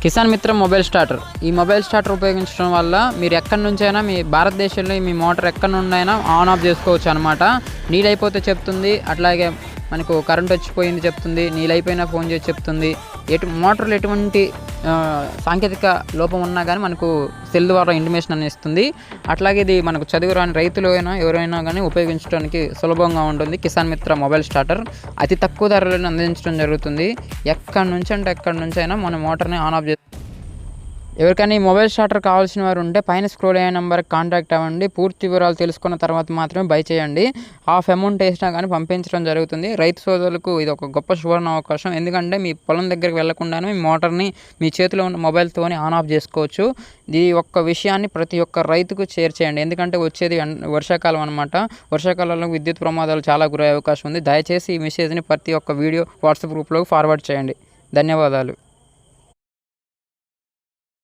కిసాన్ మిత్ర mobile starter. ఈ mobile starter ఉపయోగించడం వల్ల మీరు ఎక్కడి నుంచైనా మీ భారతదేశంలో మీ మోటార్ ఎక్కడి నుండైనా ఆన్ ఆఫ్ చేసుకోవచ్చు అనమాట. నీళ్ళైపోతే చెప్తుంది, అట్లాగే మనకు కరెంట్ వచ్చిపోయింది చెప్తుంది, నీళ్ళైపోయినా ఫోన్ చేసి చెప్తుంది. మోటార్లో ఎటువంటి సాంకేతిక లోపం ఉన్నా కానీ మనకు సెల్ ద్వారా ఇంటిమేషన్ అని ఇస్తుంది. అట్లాగే ఇది మనకు చదువు రాని రైతులు అయినా ఎవరైనా కానీ ఉపయోగించడానికి సులభంగా ఉంటుంది. కిసాన్ మిత్ర మొబైల్ స్టార్టర్ అతి తక్కువ ధరలను అందించడం జరుగుతుంది. ఎక్కడి నుంచి అంటే ఎక్కడి నుంచి అయినా మన మోటార్ని ఆన్ ఆఫ్ ఎవరికైనా ఈ మొబైల్ స్టార్టర్ కావాల్సిన వారు ఉంటే పైన స్క్రోల్ అయ్యే నెంబర్కి కాంటాక్ట్ అవ్వండి. పూర్తి వివరాలు తెలుసుకున్న తర్వాత మాత్రమే బై చేయండి. హాఫ్ అమౌంట్ వేసినా కానీ పంపించడం జరుగుతుంది. రైతు సోదరులకు ఇది ఒక గొప్ప సువర్ణ అవకాశం. ఎందుకంటే మీ పొలం దగ్గరికి వెళ్లకుండానే మీ మోటార్ని మీ చేతిలో ఉన్న మొబైల్తోనే ఆన్ ఆఫ్ చేసుకోవచ్చు. ఈ ఒక్క విషయాన్ని ప్రతి ఒక్క రైతుకు షేర్ చేయండి. ఎందుకంటే వచ్చేది వర్షాకాలం అనమాట. వర్షాకాలంలో విద్యుత్ ప్రమాదాలు చాలా గురయ్యే అవకాశం ఉంది. దయచేసి ఈ మెసేజ్ని ప్రతి ఒక్క వీడియో వాట్సాప్ గ్రూప్లోకి ఫార్వర్డ్ చేయండి. ధన్యవాదాలు.